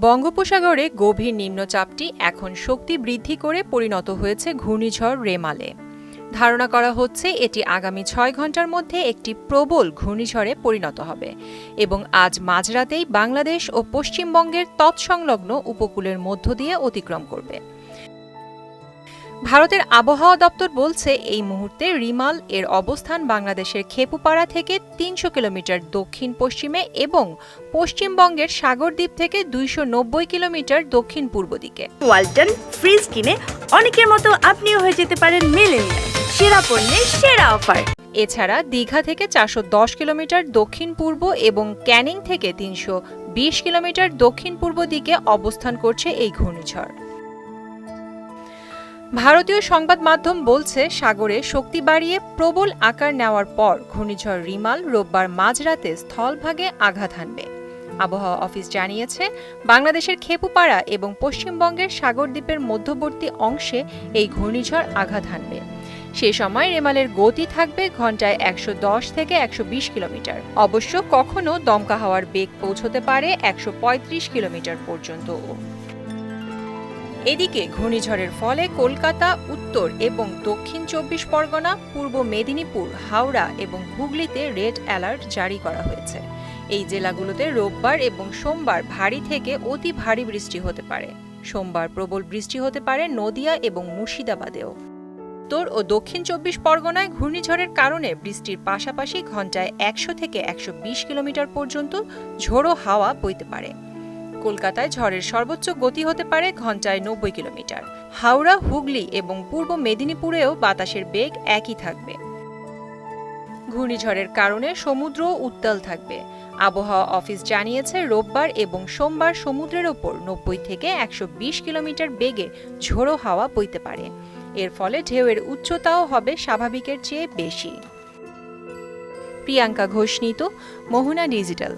বঙ্গোপসাগরে গভীর নিম্নচাপটি এখন শক্তি বৃদ্ধি করে পরিণত হয়েছে ঘূর্ণিঝড় রেমালে। ধারণা করা হচ্ছে এটি আগামী ৬ ঘন্টার মধ্যে একটি প্রবল ঘূর্ণিঝড়ে পরিণত হবে এবং আজ মাঝরাতেই বাংলাদেশ ও পশ্চিমবঙ্গের তৎসংলগ্ন উপকূলের মধ্য দিয়ে অতিক্রম করবে। ভারতের আবহাওয়া দপ্তর বলছে এই মুহূর্তে রিমাল এর অবস্থান বাংলাদেশের খেপুপাড়া থেকে ৩০০ কিলোমিটার দক্ষিণ পশ্চিমে এবং পশ্চিমবঙ্গের সাগরদ্বীপ থেকে ২৯০ কিলোমিটার দক্ষিণ পূর্ব দিকে। ওয়ালটন ফ্রিজ কিনে অনেকের মতো আপনিও হয়ে যেতে পারেন মিলেনিয়াল, সেরা পণ্যের সেরা অফার। এছাড়া দীঘা থেকে ৪১০ কিলোমিটার দক্ষিণ পূর্ব এবং ক্যানিং থেকে ৩২০ কিলোমিটার দক্ষিণ পূর্ব দিকে অবস্থান করছে এই ঘূর্ণিঝড়। ভারতীয় সংবাদ মাধ্যম বলছে সাগরে শক্তি বাড়িয়ে প্রবল আকার নেওয়ার পর ঘূর্ণিঝড় রিমাল রোববার মাঝরাতে স্থলভাগে আঘাত হানবে। আবহাওয়া অফিস জানিয়েছে বাংলাদেশের খেপুপাড়া এবং পশ্চিমবঙ্গের সাগরদ্বীপের মধ্যবর্তী অংশে এই ঘূর্ণিঝড় আঘাত হানবে। সে সময় রেমালের গতি থাকবে ঘন্টায় ১১০ থেকে ১২০ কিলোমিটার। অবশ্য কখনো দমকা হাওয়ার বেগ পৌঁছতে পারে ১৩৫ কিলোমিটার পর্যন্ত। এদিকে ঘূর্ণিঝড়ের ফলে কলকাতা, উত্তর এবং দক্ষিণ ২৪ পরগনা, পূর্ব মেদিনীপুর, হাওড়া এবং হুগলিতে রেড অ্যালার্ট জারি করা হয়েছে। এই জেলাগুলোতে রোববার এবং সোমবার ভারী থেকে অতি ভারী বৃষ্টি হতে পারে। সোমবার প্রবল বৃষ্টি হতে পারে নদিয়া এবং মুর্শিদাবাদেও। উত্তর ও দক্ষিণ ২৪ পরগনায় ঘূর্ণিঝড়ের কারণে বৃষ্টির পাশাপাশি ঘন্টায় ১০০ থেকে ১২০ কিলোমিটার পর্যন্ত ঝোড়ো হাওয়া বইতে পারে। কলকাতায় ঝড়ের সর্বোচ্চ গতি হতে পারে ঘন্টায় ৯০ কিলোমিটার। হাওড়া, হুগলি এবং পূর্ব মেদিনীপুরেও বাতাসের বেগ একই থাকবে। ঘূর্ণিঝড়ের কারণে সমুদ্র উত্তাল থাকবে। আবহাওয়া অফিস জানিয়েছে রোববার এবং সোমবার সমুদ্রের ওপর ৯০ থেকে ১২০ কিলোমিটার বেগে ঝোড়ো হাওয়া বইতে পারে। এর ফলে ঢেউয়ের উচ্চতাও হবে স্বাভাবিকের চেয়ে বেশি। প্রিয়াঙ্কা ঘোষ, মোহনা ডিজিটাল।